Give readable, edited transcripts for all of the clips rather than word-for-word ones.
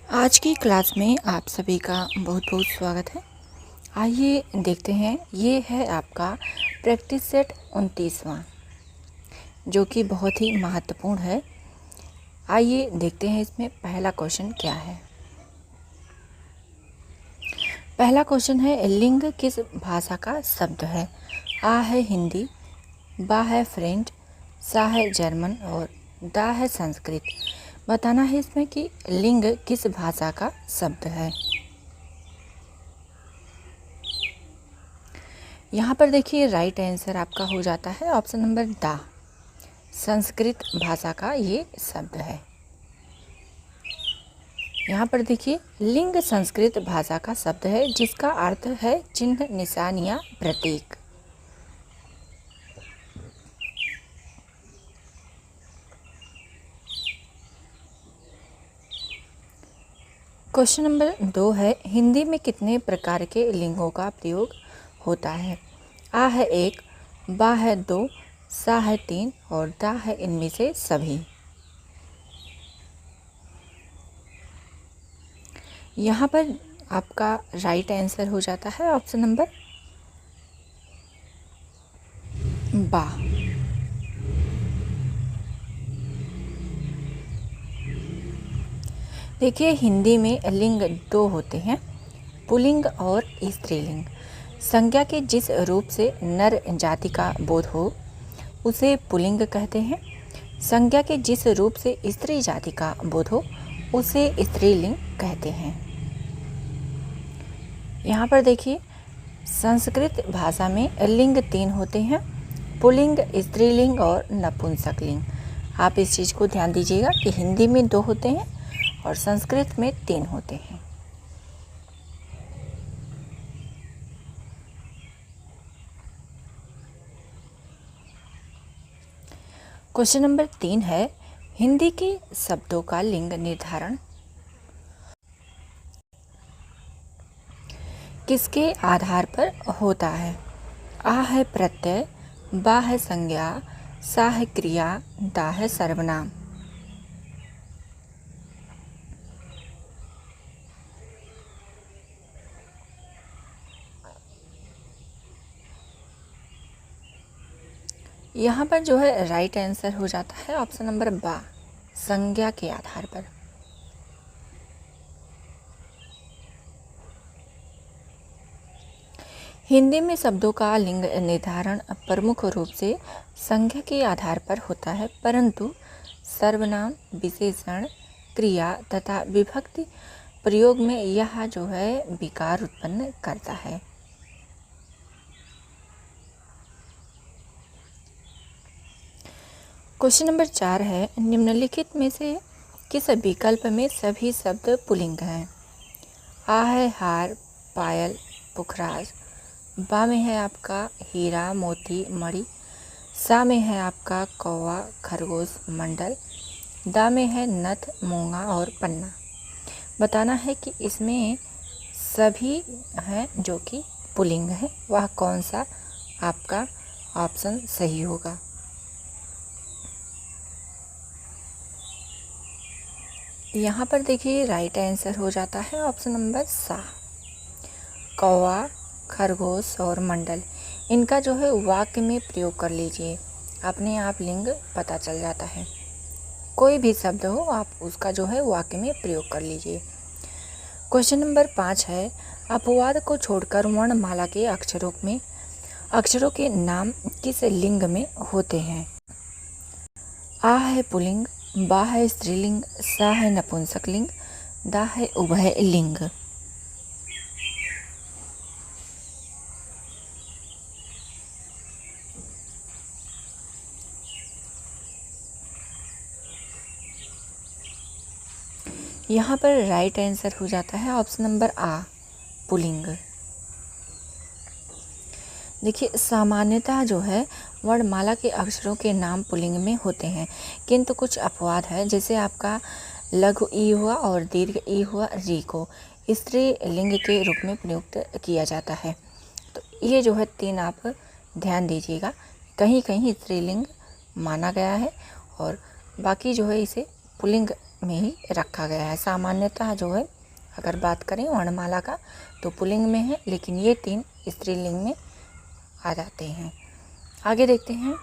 आज की क्लास में आप सभी का बहुत बहुत स्वागत है। आइए देखते हैं, ये है आपका प्रैक्टिस सेट 29वां, जो कि बहुत ही महत्वपूर्ण है। आइए देखते हैं इसमें पहला क्वेश्चन क्या है। पहला क्वेश्चन है, लिंग किस भाषा का शब्द है? आ है हिंदी, बा है फ्रेंच, सा है जर्मन और दा है संस्कृत। बताना है इसमें कि लिंग किस भाषा का शब्द है। यहाँ पर देखिए राइट आंसर आपका हो जाता है ऑप्शन नंबर दा। संस्कृत भाषा का ये शब्द है। यहाँ पर देखिए लिंग संस्कृत भाषा का शब्द है जिसका अर्थ है चिन्ह, निशान या प्रतीक। क्वेश्चन नंबर 2 है, हिंदी में कितने प्रकार के लिंगों का प्रयोग होता है? आ है 1, बा है 2, सा है 3 और दा है इनमें से सभी। यहाँ पर आपका राइट आंसर हो जाता है ऑप्शन नंबर बा। देखिए हिंदी में लिंग 2 होते हैं, पुल्लिंग और स्त्रीलिंग। संज्ञा के जिस रूप से नर जाति का बोध हो उसे पुल्लिंग कहते हैं। संज्ञा के जिस रूप से स्त्री जाति का बोध हो उसे स्त्रीलिंग कहते हैं। यहाँ पर देखिए संस्कृत भाषा में लिंग 3 होते हैं, पुल्लिंग, स्त्रीलिंग और नपुंसकलिंग। आप इस चीज़ को ध्यान दीजिएगा कि हिंदी में 2 होते हैं और संस्कृत में 3 होते हैं। क्वेश्चन नंबर 3 है, हिंदी के शब्दों का लिंग निर्धारण किसके आधार पर होता है? आ है प्रत्यय, बा है संज्ञा, सा है क्रिया, दा है सर्वनाम। यहाँ पर जो है राइट आंसर हो जाता है ऑप्शन नंबर बा, संज्ञा के आधार पर। हिंदी में शब्दों का लिंग निर्धारण प्रमुख रूप से संज्ञा के आधार पर होता है, परंतु सर्वनाम, विशेषण, क्रिया तथा विभक्ति प्रयोग में यह जो है विकार उत्पन्न करता है। क्वेश्चन नंबर 4 है, निम्नलिखित में से किस विकल्प में सभी शब्द पुल्लिंग हैं? आ है हार, पायल, पुखराज, बा में है आपका हीरा, मोती, मणि, सा में है आपका कौवा, खरगोश, मंडल, दा में है नथ, मूंगा और पन्ना। बताना है कि इसमें सभी हैं जो कि पुल्लिंग है, वह कौन सा आपका ऑप्शन सही होगा। यहाँ पर देखिए राइट आंसर हो जाता है ऑप्शन नंबर सा, कौवा, खरगोश और मंडल। इनका जो है वाक्य में प्रयोग कर लीजिए, अपने आप लिंग पता चल जाता है। कोई भी शब्द हो आप उसका जो है वाक्य में प्रयोग कर लीजिए। क्वेश्चन नंबर 5 है, अपवाद को छोड़कर वर्णमाला के अक्षरों के नाम किस लिंग में होते हैं? आ है पुल्लिंग, बा है स्त्रीलिंग, सा है नपुंसकलिंग, दा है उभय लिंग। यहाँ पर राइट आंसर हो जाता है ऑप्शन नंबर आ, पुल्लिंग। देखिए सामान्यतः जो है वर्णमाला के अक्षरों के नाम पुल्लिंग में होते हैं, किंतु कुछ अपवाद है, जैसे आपका लघु ई हुआ और दीर्घ ई हुआ, री को स्त्री लिंग के रूप में प्रयुक्त किया जाता है। तो ये जो है 3 आप ध्यान दीजिएगा, कहीं कहीं स्त्रीलिंग माना गया है और बाकी जो है इसे पुल्लिंग में ही रखा गया है। सामान्यतः जो है अगर बात करें वर्णमाला का तो पुल्लिंग में है, लेकिन ये 3 स्त्रीलिंग में आ जाते हैं। आगे देखते हैं।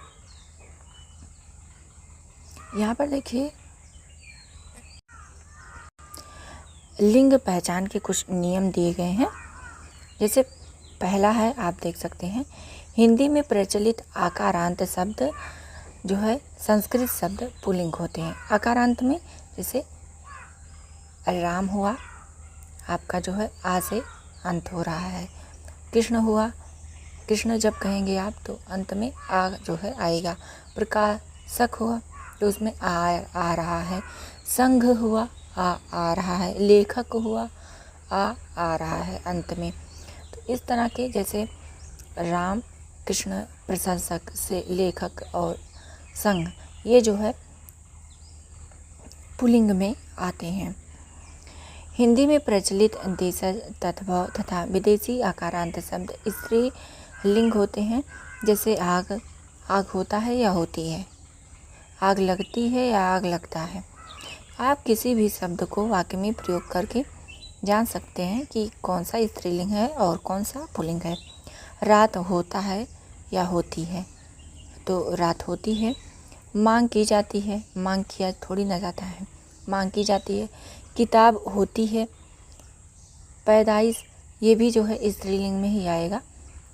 यहाँ पर देखिए लिंग पहचान के कुछ नियम दिए गए हैं। जैसे पहला है, आप देख सकते हैं, हिंदी में प्रचलित आकारांत शब्द जो है संस्कृत शब्द पुल्लिंग होते हैं। आकारांत में जैसे राम हुआ, आपका जो है आ से अंत हो रहा है। कृष्ण हुआ, कृष्ण जब कहेंगे आप तो अंत में आ जो है आएगा। प्रकाशक हुआ तो उसमें आ रहा है। संघ हुआ, आ रहा है। लेखक हुआ, आ रहा है अंत में। तो इस तरह के जैसे राम, कृष्ण, प्रशंसक से लेखक और संघ, ये जो है पुल्लिंग में आते हैं। हिंदी में प्रचलित देशज, तद्भव तथा विदेशी आकारांत शब्द स्त्रीलिंग होते हैं। जैसे आग, आग होता है या होती है। आग लगती है या आग लगता है। आप किसी भी शब्द को वाक्य में प्रयोग करके जान सकते हैं कि कौन सा स्त्रीलिंग है और कौन सा पुल्लिंग है। रात होता है या होती है, तो रात होती है। मांग की जाती है, मांग किया थोड़ी ना जाता है, मांग की जाती है। किताब होती है। पैदाइश, ये भी जो है स्त्रीलिंग में ही आएगा।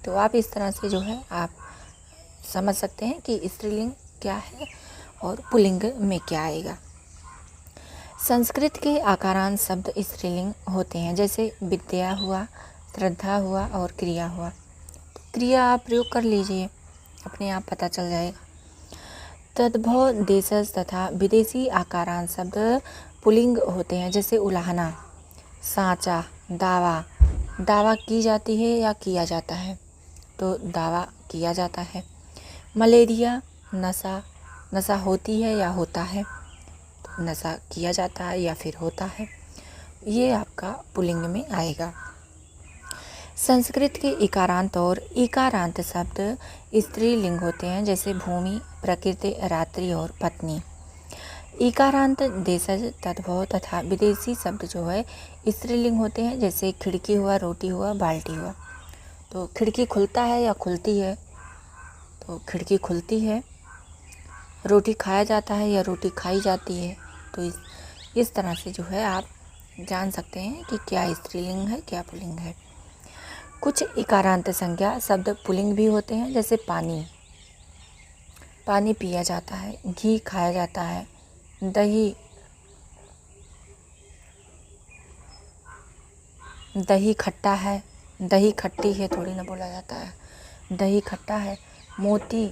तो आप इस तरह से जो है आप समझ सकते हैं कि स्त्रीलिंग क्या है और पुल्लिंग में क्या आएगा। संस्कृत के आकारांत शब्द स्त्रीलिंग होते हैं। जैसे विद्या हुआ, श्रद्धा हुआ और क्रिया हुआ। तो क्रिया आप प्रयोग कर लीजिए, अपने आप पता चल जाएगा। तद्भव देशज तथा विदेशी आकारांत शब्द पुल्लिंग होते हैं। जैसे उलाहना, सांचा, दावा। दावा की जाती है या किया जाता है, तो दावा किया जाता है। मलेरिया, नशा। नशा होती है या होता है, तो नशा किया जाता है या फिर होता है। ये आपका पुल्लिंग में आएगा। संस्कृत के इकारांत और इकारांत शब्द स्त्रीलिंग होते हैं। जैसे भूमि, प्रकृति, रात्रि और पत्नी। इकारांत देशज, तद्भव तथा विदेशी शब्द जो है स्त्रीलिंग होते हैं। जैसे खिड़की हुआ, रोटी हुआ, बाल्टी हुआ। तो खिड़की खुलता है या खुलती है, तो खिड़की खुलती है। रोटी खाया जाता है या रोटी खाई जाती है। तो इस तरह से जो है आप जान सकते हैं कि क्या स्त्रीलिंग है क्या पुल्लिंग है। कुछ इकारांत संज्ञा शब्द पुल्लिंग भी होते हैं। जैसे पानी, पानी पिया जाता है। घी खाया जाता है। दही, दही खट्टा है। दही खट्टी है थोड़ी ना बोला जाता है। दही खट्टा है। मोती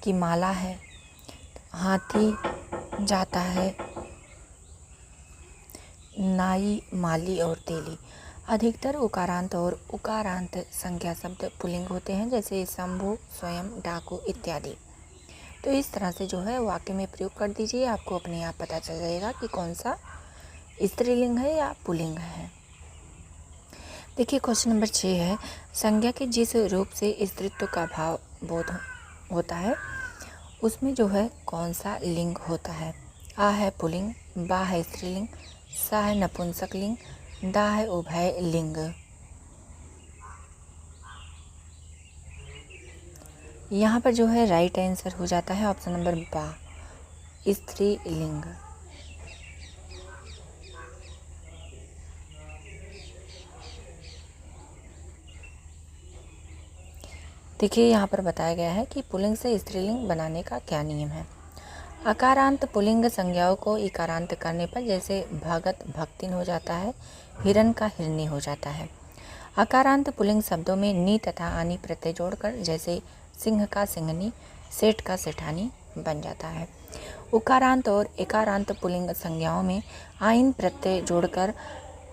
की माला है। हाथी जाता है। नाई, माली और तेली। अधिकतर उकारांत और उकारांत संज्ञा शब्द पुल्लिंग होते हैं। जैसे शंभु, स्वयं, डाकू इत्यादि। तो इस तरह से जो है वाक्य में प्रयोग कर दीजिए, आपको अपने आप पता चल जाएगा कि कौन सा स्त्रीलिंग है या पुल्लिंग है। देखिए क्वेश्चन नंबर 6 है, संज्ञा के जिस रूप से स्त्रीत्व का भाव बोध होता है उसमें जो है कौन सा लिंग होता है। आ है पुल्लिंग, बा है स्त्रीलिंग, सा है नपुंसक लिंग, दा है उभय लिंग। यहाँ पर जो है राइट आंसर हो जाता है ऑप्शन नंबर बा, स्त्रीलिंग। देखिए यहाँ पर बताया गया है कि पुल्लिंग से स्त्रीलिंग बनाने का क्या नियम है। अकारांत पुल्लिंग संज्ञाओं को इकारांत करने पर जैसे भगत भक्तिन हो जाता है, हिरन का हिरनी हो जाता है। अकारांत पुल्लिंग शब्दों में नी तथा आनी प्रत्यय जोड़कर जैसे सिंह का सिंहनी, सेठ का सेठानी बन जाता है। उकारांत और एकारांत पुल्लिंग संज्ञाओं में आइन प्रत्यय जोड़कर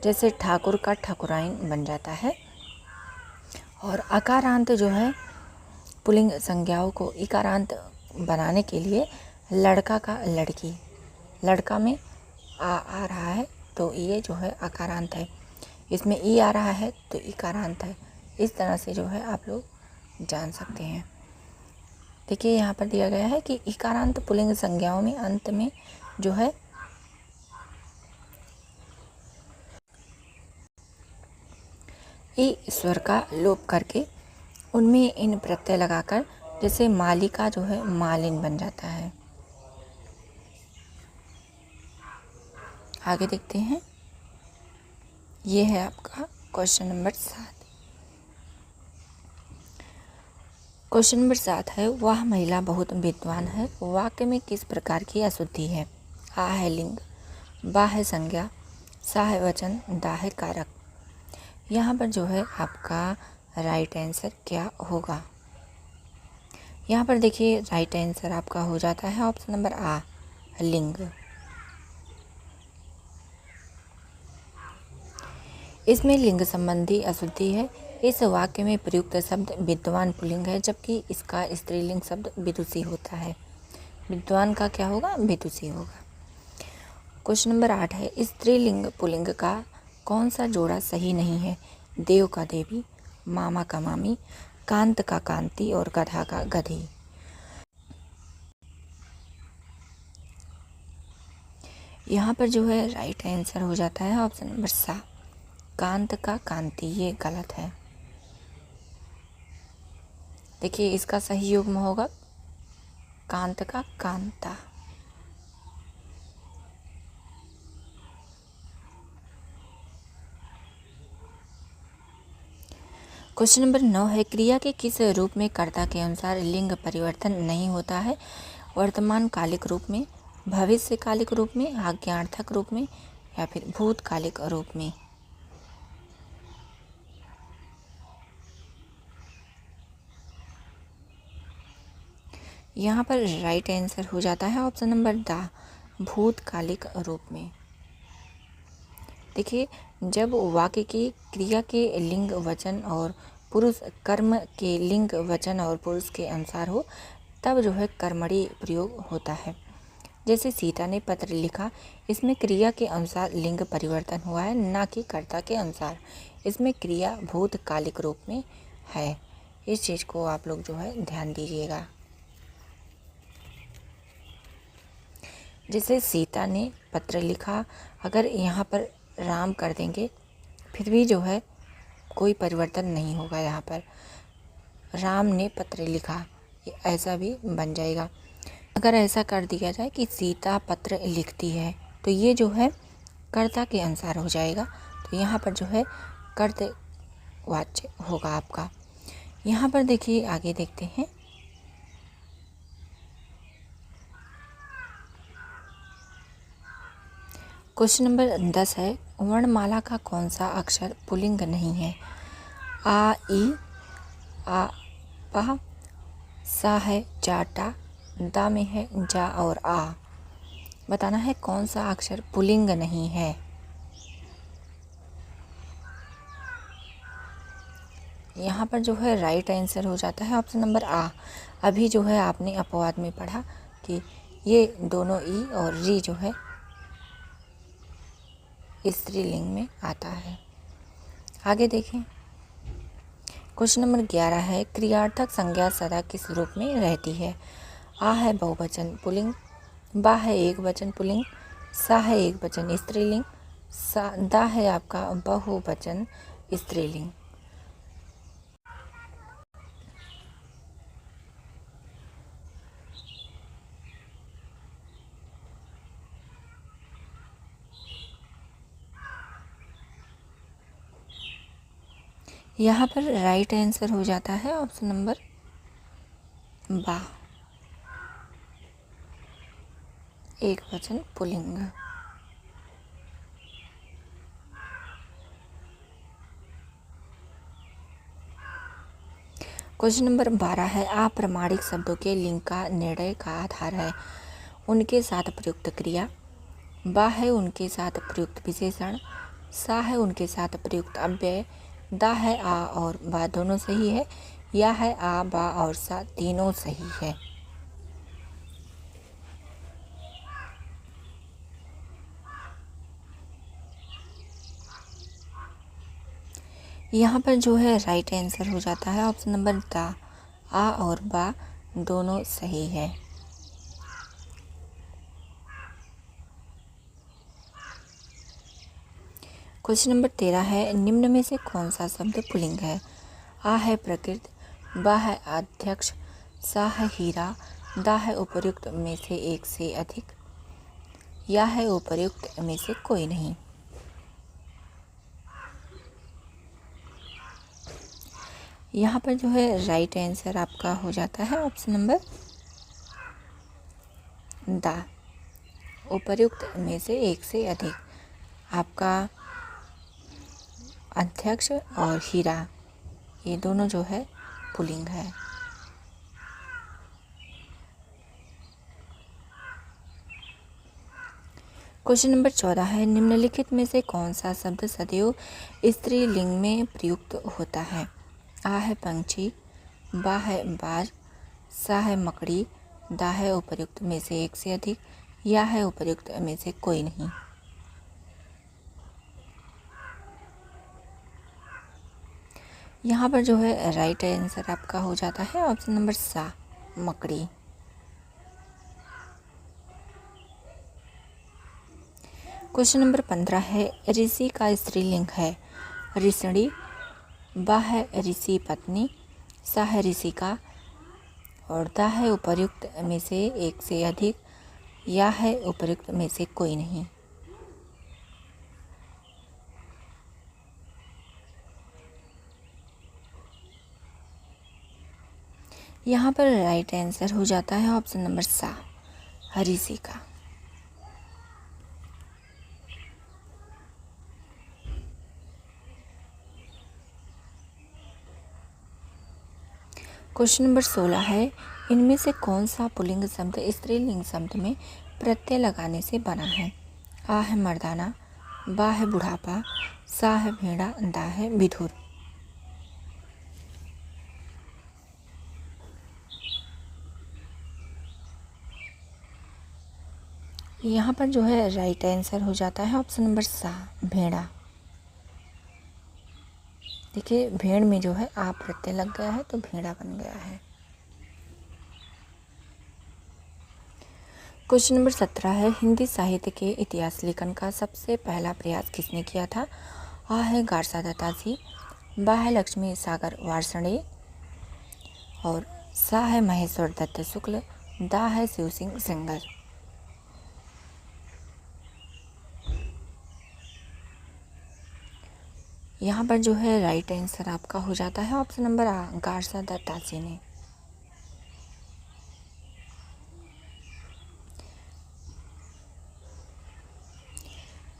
जैसे ठाकुर का ठकुराइन बन जाता है। और अकारांत जो है पुल्लिंग संज्ञाओं को इकारांत बनाने के लिए लड़का का लड़की, लड़का में आ रहा है तो ये जो है अकारांत है, इसमें ई आ रहा है तो इकारांत है। इस तरह से जो है आप लोग जान सकते हैं। देखिए यहाँ पर दिया गया है कि इकारांत पुल्लिंग संज्ञाओं में अंत में जो है ई स्वर का लोप करके उनमें इन प्रत्यय लगाकर जैसे मालिका जो है मालिन बन जाता है। आगे देखते हैं। ये है आपका क्वेश्चन नंबर 7। क्वेश्चन नंबर 7 है, वह महिला बहुत विद्वान है। वाक्य में किस प्रकार की अशुद्धि है? आ है लिंग, बा है संज्ञा, सा है वचन, दा है कारक। यहाँ पर जो है आपका राइट आंसर क्या होगा? यहाँ पर देखिए राइट आंसर आपका हो जाता है ऑप्शन नंबर आ, लिंग। इसमें लिंग संबंधी अशुद्धि है। इस वाक्य में प्रयुक्त शब्द विद्वान पुल्लिंग है, जबकि इसका स्त्रीलिंग शब्द विदुषी होता है। विद्वान का क्या होगा? विदुषी होगा। क्वेश्चन नंबर 8 है, स्त्रीलिंग पुल्लिंग का कौन सा जोड़ा सही नहीं है? देव का देवी, मामा का मामी, कांत का कांति और गधा का गधी। यहाँ पर जो है राइट आंसर हो जाता है ऑप्शन नंबर सा, कांत का कांति। ये गलत है। देखिए इसका सही युग्म होगा कांत का कांता। क्वेश्चन नंबर 9 है, क्रिया के किस रूप में कर्ता के अनुसार लिंग परिवर्तन नहीं होता है? वर्तमान कालिक रूप में, भविष्य कालिक रूप में, आज्ञार्थक रूप में या फिर भूतकालिक रूप में? यहाँ पर राइट आंसर हो जाता है ऑप्शन नंबर दा, भूतकालिक रूप में। देखिए जब वाक्य की क्रिया के लिंग वचन और पुरुष कर्म के लिंग वचन और पुरुष के अनुसार हो, तब जो है कर्मणी प्रयोग होता है। जैसे सीता ने पत्र लिखा, इसमें क्रिया के अनुसार लिंग परिवर्तन हुआ है, ना कि कर्ता के अनुसार। इसमें क्रिया भूतकालिक रूप में है। इस चीज़ को आप लोग जो है ध्यान दीजिएगा। जैसे सीता ने पत्र लिखा, अगर यहाँ पर राम कर देंगे फिर भी जो है कोई परिवर्तन नहीं होगा। यहाँ पर राम ने पत्र लिखा, ऐसा भी बन जाएगा। अगर ऐसा कर दिया जाए कि सीता पत्र लिखती है, तो ये जो है कर्ता के अनुसार हो जाएगा। तो यहाँ पर जो है कर्तवाच्य होगा आपका। यहाँ पर देखिए आगे देखते हैं। क्वेश्चन नंबर 10 है, वर्णमाला का कौन सा अक्षर पुल्लिंग नहीं है? आ, ई, आ, पा, सा है जाटा, दा में है जा और आ। बताना है कौन सा अक्षर पुल्लिंग नहीं है। यहाँ पर जो है राइट आंसर हो जाता है ऑप्शन नंबर आ। अभी जो है आपने अपवाद में पढ़ा कि ये दोनों ई और री जो है स्त्रीलिंग में आता है। आगे देखें। क्वेश्चन नंबर 11 है, क्रियार्थक संज्ञा सदा किस रूप में रहती है? आ है बहुवचन पुल्लिंग, बा है एक वचन पुल्लिंग, सा है एक वचन स्त्रीलिंग, दा है आपका बहुवचन स्त्रीलिंग। यहाँ पर राइट आंसर हो जाता है ऑप्शन नंबर बा, एक वचन पुल्लिंग। क्वेश्चन नंबर 12 है, अप्रमाणिक शब्दों के लिंग का निर्णय का आधार है? उनके साथ प्रयुक्त क्रिया, बा है उनके साथ प्रयुक्त विशेषण, सा है उनके साथ प्रयुक्त अव्यय, दा है आ और बा दोनों सही है, या है आ, बा और सा तीनों सही है। यहाँ पर जो है राइट आंसर हो जाता है ऑप्शन नंबर दा, आ और बा दोनों सही है। क्वेश्चन नंबर 13 है, निम्न में से कौन सा शब्द पुल्लिंग है? आ है प्रकृति, बा है अध्यक्ष, सा है हीरा, दा है उपर्युक्त में से एक से अधिक, या है उपर्युक्त में से कोई नहीं। यहाँ पर जो है राइट आंसर आपका हो जाता है ऑप्शन नंबर दा, उपर्युक्त में से एक से अधिक। आपका अध्यक्ष और हीरा ये दोनों जो है पुल्लिंग है। क्वेश्चन नंबर 14 है, निम्नलिखित में से कौन सा शब्द सदैव स्त्रीलिंग में प्रयुक्त होता है? आ है पंछी, बा है बाज, सा है मकड़ी, दा है उपर्युक्त में से एक से अधिक, या है उपर्युक्त में से कोई नहीं। यहाँ पर जो है राइट आंसर आपका हो जाता है ऑप्शन नंबर सा, मकड़ी। क्वेश्चन नंबर 15 है, ऋषि का स्त्रीलिंग है? ऋषिणी, बा है ऋषि पत्नी, सा है ऋषिका, और दा है उपर्युक्त में से एक से अधिक, या है उपर्युक्त में से कोई नहीं। यहाँ पर राइट आंसर हो जाता है ऑप्शन नंबर सा, ऋषिका। क्वेश्चन नंबर 16 है, इनमें से कौन सा पुल्लिंग शब्द स्त्रीलिंग शब्द में प्रत्यय लगाने से बना है? आ है मर्दाना, बा है बुढ़ापा, सा है भेड़ा, दा है विधुर। यहाँ पर जो है राइट आंसर हो जाता है ऑप्शन नंबर सा, भेड़ा। देखिए भेड़ में जो है आ प्रत्यय लग गया है तो भेड़ा बन गया है। क्वेश्चन नंबर 17 है, हिंदी साहित्य के इतिहास लेखन का सबसे पहला प्रयास किसने किया था? आ है गारसा दत्ताजी, बा है लक्ष्मी सागर वार्ष्णेय, और सा है महेश्वर दत्त शुक्ल, दा है शिव सिंह सेंगर। यहाँ पर जो है राइट आंसर आपका हो जाता है ऑप्शन नंबर आ, गारसा दत्ताजी ने।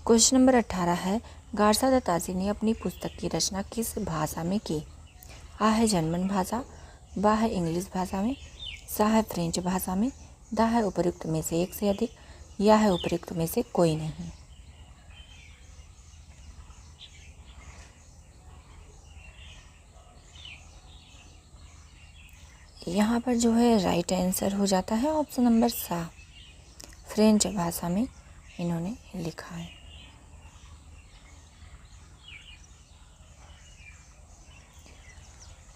क्वेश्चन नंबर 18 है, गारसा दत्ताजी ने अपनी पुस्तक की रचना किस भाषा में की? आ है जर्मन भाषा, बा है इंग्लिश भाषा में, सा है फ्रेंच भाषा में, दा है उपर्युक्त में से एक से अधिक, या है उपर्युक्त में से कोई नहीं। यहाँ पर जो है राइट आंसर हो जाता है ऑप्शन नंबर सा, फ्रेंच भाषा में इन्होंने लिखा है।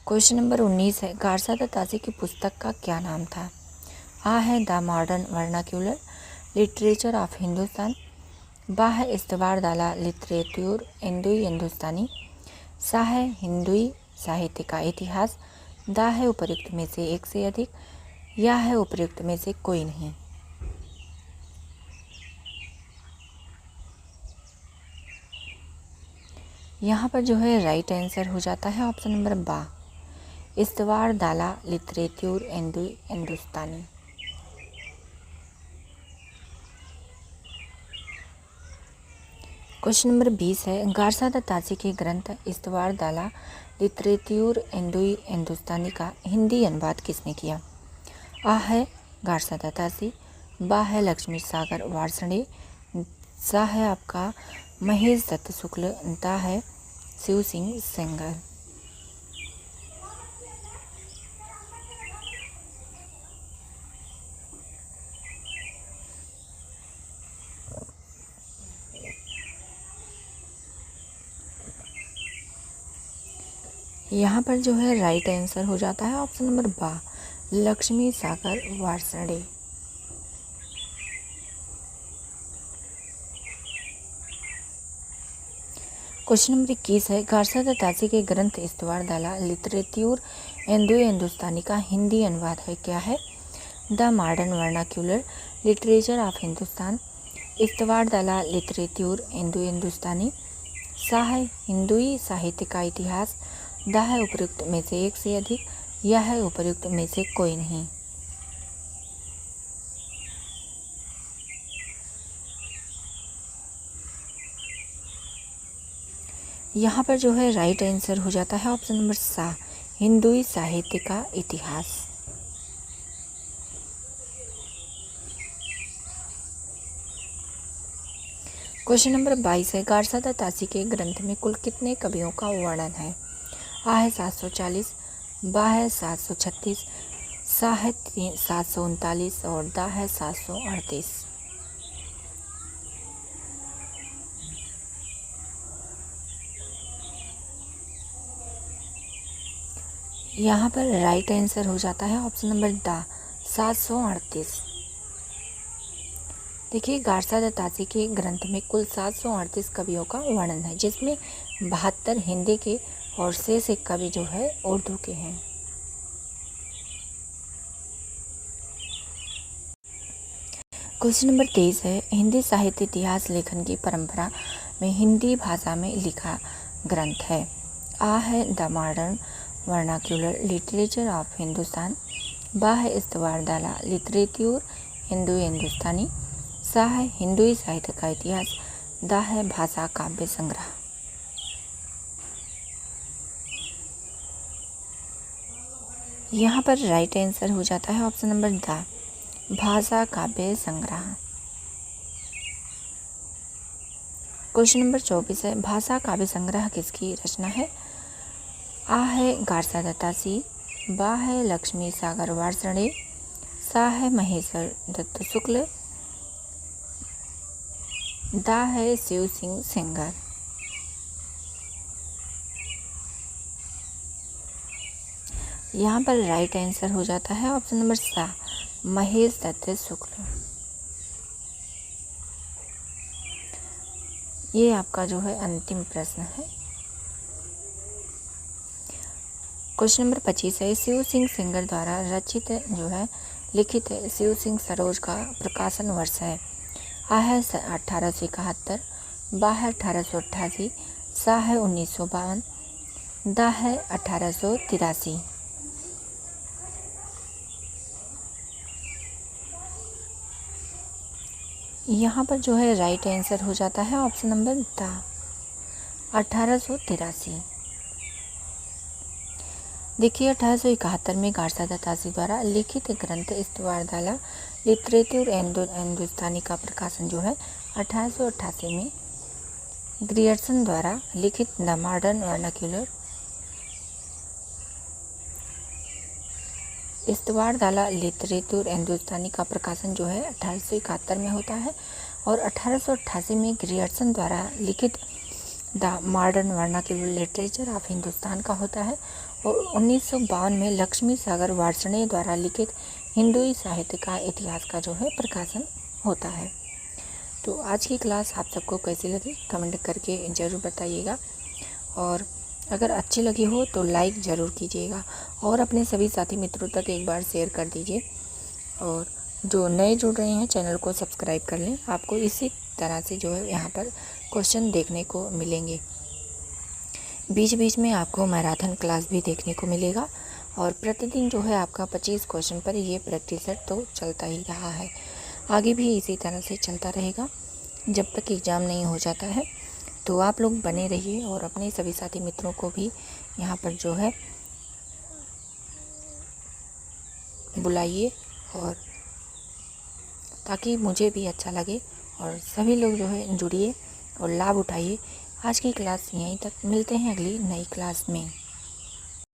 क्वेश्चन नंबर 19 है, गारसा दत्ताजी की पुस्तक का क्या नाम था? आ है the modern vernacular literature of Hindustan, बा है इस्तवार दाला लिटरेट्यूर हिंदुई हिंदुस्तानी, सा है हिंदुई साहित्य का इतिहास, दा है उपर्युक्त में से एक से अधिक, या है उपर्युक्त में से कोई नहीं। यहाँ पर जो है राइट आंसर हो जाता है ऑप्शन नंबर बा, इस्तवार दाला लिटरेट्यूर हिंदुई हिंदुस्तानी। क्वेश्चन नंबर 20 है, गारसा दत्ताजी के ग्रंथ इस्तवार दाला लिटरेट्यूर हिंदुई हिंदुस्तानी का हिंदी अनुवाद किसने किया? आ है गारसा दत्ताजी, बा है लक्ष्मी सागर वार्ष्णेय, सा है आपका महेश दत्त शुक्ल, दा है शिव सिंह सेंगर। यहाँ पर जो है राइट आंसर हो जाता है ऑप्शन नंबर बा, लक्ष्मी सागर वार्ष्णेय। क्वेश्चन नंबर 21 है, गार्सा द तासी के ग्रंथ इस्तवार दाला लिटरेच्यूर इंडो हिंदुस्तानी का हिंदी अनुवाद है, क्या है? The modern vernacular literature of Hindustan, इस्तवार दाला लिटरेच्यूर इंडो हिंदुस्तानी, सा है हिंदुई साहित्य का इतिहास, द है उपयुक्त में से एक से अधिक, या है उपयुक्त में से कोई नहीं। यहाँ पर जो है राइट आंसर हो जाता है ऑप्शन नंबर सा, हिंदुई साहित्य का इतिहास। क्वेश्चन नंबर 22 है, गार्सा द तासी के ग्रंथ में कुल कितने कवियों का वर्णन है? आ है 740, बा है 736, सा है 739 और दा है 738। यहाँ पर राइट आंसर हो जाता है ऑप्शन नंबर द 738। देखिए, गार्सा द तासी के ग्रंथ में कुल 738 कवियों का वर्णन है, जिसमें 72 हिंदी के और शेष एक कवि जो है उर्दू के हैं। क्वेश्चन नंबर 23 है, हिंदी साहित्य इतिहास लेखन की परंपरा में हिंदी भाषा में लिखा ग्रंथ है। आ है the modern vernacular literature of Hindustan, बा है इस्तवार दाला लिटरेच्यूर इंडो हिंदुस्तानी, सा है हिंदुई साहित्य का इतिहास, दा है भाषा काव्य संग्रह। यहाँ पर राइट आंसर हो जाता है ऑप्शन नंबर द भाषा काव्य संग्रह। क्वेश्चन नंबर 24 है, भाषा काव्य संग्रह किसकी रचना है? आ है गार्सा द तासी, बा है लक्ष्मी सागर वार्ष्णेय, सा है महेश्वर दत्त शुक्ल, दा है शिव सिंह सेंगर। यहाँ पर राइट आंसर हो जाता है ऑप्शन नंबर सा, महेश दत्त शुक्ल। ये आपका जो है अंतिम प्रश्न है। क्वेश्चन नंबर 25 है, शिव सिंह सेंगर द्वारा रचित जो है लिखित शिव सिंह सरोज का प्रकाशन वर्ष है। आ है 1871, बा है 1888, सा है 1952, दा है 1883। यहाँ पर जो है राइट आंसर हो जाता है ऑप्शन नंबर दा 1883। देखिए, 1871 में गार्सा द तासी द्वारा लिखित ग्रंथ इस्तवार दाला लिटरेच्यूर इंडो हिंदुस्तानी का प्रकाशन जो है 1888 में ग्रियर्सन द्वारा लिखित द मॉडर्न वर्नाक्यूलर इस्तवार दाला लिटरेच्यूर हिंदुस्तानी का प्रकाशन जो है 1871 में होता है, और 1888 में ग्रियर्सन द्वारा लिखित the modern vernacular literature of Hindustan का होता है, और 1952 में लक्ष्मी सागर वार्ष्णेय द्वारा लिखित हिंदुई साहित्य का इतिहास का जो है प्रकाशन होता है। तो आज की क्लास आप सबको कैसी लगी कमेंट करके ज़रूर बताइएगा, और अगर अच्छी लगी हो तो लाइक ज़रूर कीजिएगा, और अपने सभी साथी मित्रों तक एक बार शेयर कर दीजिए, और जो नए जुड़ रहे हैं चैनल को सब्सक्राइब कर लें। आपको इसी तरह से जो है यहाँ पर क्वेश्चन देखने को मिलेंगे। बीच बीच में आपको मैराथन क्लास भी देखने को मिलेगा, और प्रतिदिन जो है आपका 25 क्वेश्चन पर ये प्रैक्टिस सेट तो चलता ही रहा है, आगे भी इसी तरह से चलता रहेगा जब तक एग्ज़ाम नहीं हो जाता है। तो आप लोग बने रहिए, और अपने सभी साथी मित्रों को भी यहाँ पर जो है बुलाइए, और ताकि मुझे भी अच्छा लगे, और सभी लोग जो है जुड़िए और लाभ उठाइए। आज की क्लास यहीं तक, मिलते हैं अगली नई क्लास में।